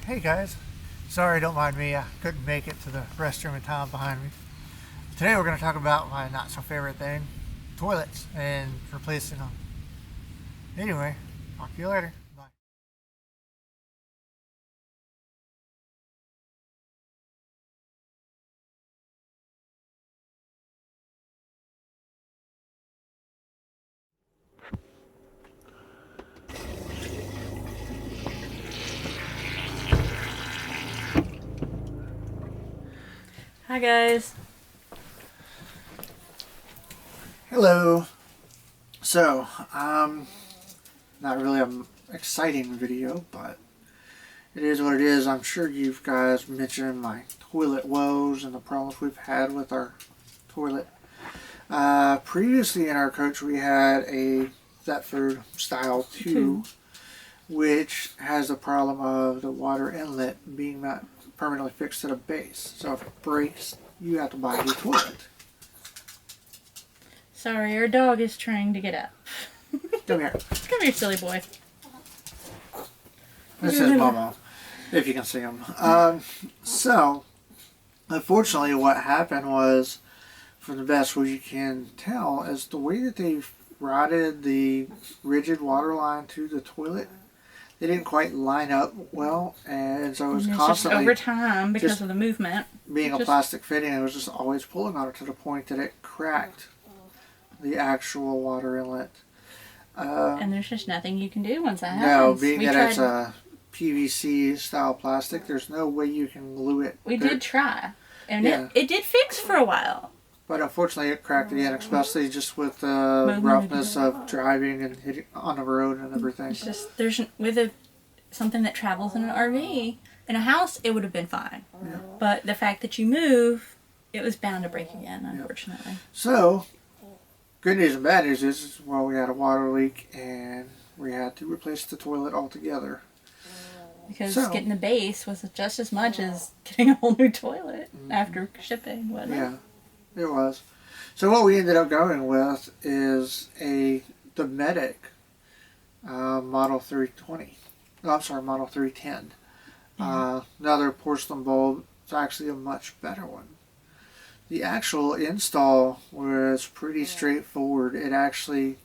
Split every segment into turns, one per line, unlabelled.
Hey guys, sorry, don't mind me. I couldn't make it to the restroom in time behind me. Today we're going to talk about my not so favorite thing, toilets, and replacing them. Anyway, talk to you later. Bye.
Hi guys.
Hello. So, not really an exciting video, but it is what it is. I'm sure you guys mentioned my toilet woes and the problems we've had with our toilet. Previously in our coach we had a Thetford StyleII, which has the problem of the water inlet being not permanently fixed to the base. So if it breaks, you have to buy a new toilet.
Sorry, our dog is trying to get up.
Come here.
Come here, silly boy.
This is Momo, if you can see him. So, unfortunately what happened was, from the best we can tell, is the way that they routed the rigid water line to the toilet, they didn't quite line up well, and so it was constantly,
just over time, because of the movement,
being a plastic fitting, it was just always pulling on it to the point that it cracked the actual water inlet.
And there's just nothing you can do once that happens.
No, being that it's a PVC style plastic, there's no way you can glue it.
We did try, and it did fix for a while.
But unfortunately it cracked again, especially just with the roughness of driving and hitting on the road and everything.
It's just, with something that travels in an RV, in a house, it would have been fine.
Yeah.
But the fact that you move, it was bound to break again, unfortunately.
Yep. So, good news and bad news is, well, we had a water leak and we had to replace the toilet altogether.
Because getting the base was just as much as getting a whole new toilet after shipping, wasn't it?
Yeah, it was. So what we ended up going with is a Dometic Model 320. Oh, I'm sorry, Model 310. Another porcelain bulb. It's actually a much better one. The actual install was pretty straightforward. It actually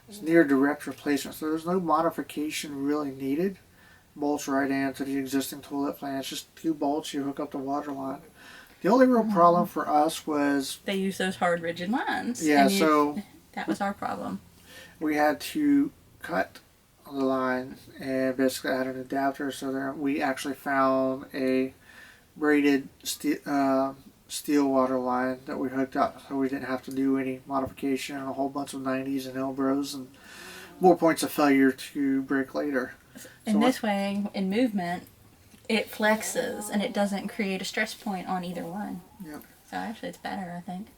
is near direct replacement, so there's no modification really needed. Bolts right into the existing toilet plan. It's just 2 bolts, you hook up the water line. The only real problem for us was
they use those hard rigid lines.
Yeah, so
that was our problem.
We had to cut the line and basically add an adapter, so there we actually found a braided steel water line that we hooked up, so we didn't have to do any modification and a whole bunch of 90s and elbows and more points of failure to break later.
In this way, in movement, it flexes and it doesn't create a stress point on either one.
Yep.
So actually it's better, I think.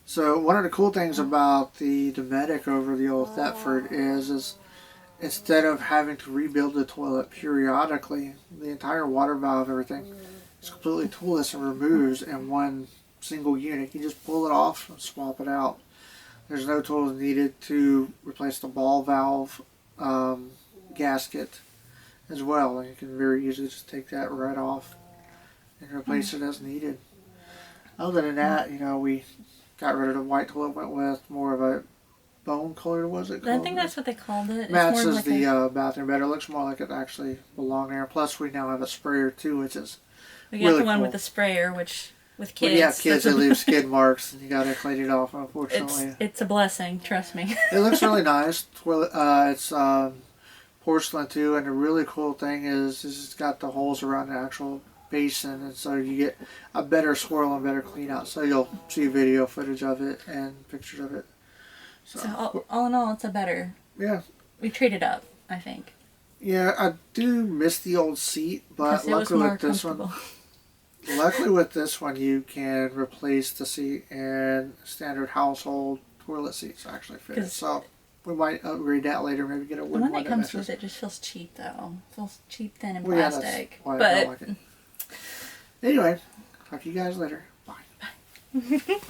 So one of the cool things about the Dometic over the old Thetford is instead of having to rebuild the toilet periodically, the entire water valve, everything, is completely toolless and removes in one single unit. You just pull it off and swap it out. There's no tools needed to replace the ball valve gasket as well. And you can very easily just take that right off and replace it as needed. Other than that, we got rid of the white toilet, went with more of a bone color, was it called?
I think that's what they called it.
Matches the bathroom better. It looks more like it actually belonged there. Plus, we now have a sprayer too, which is
we got
really
the one
cool.
with the sprayer, which with kids.
When you have kids, they leave skid marks, and you got to clean it off. Unfortunately,
it's a blessing. Trust me.
It looks really nice. It's porcelain too, and the really cool thing is it's got the holes around the actual basin, and so you get a better swirl and better clean out. So you'll see video footage of it and pictures of it.
So all in all, it's a better.
Yeah.
We traded up, I think.
Yeah, I do miss the old seat, but luckily with this one, you can replace the seat and standard household toilet seats actually fit. So we might upgrade that later. Maybe get a wooden one.
The one that comes with it just feels cheap, though. It feels cheap, thin, and plastic.
Yeah, that's why I don't like it. Anyway, talk to you guys later. Bye.
Bye.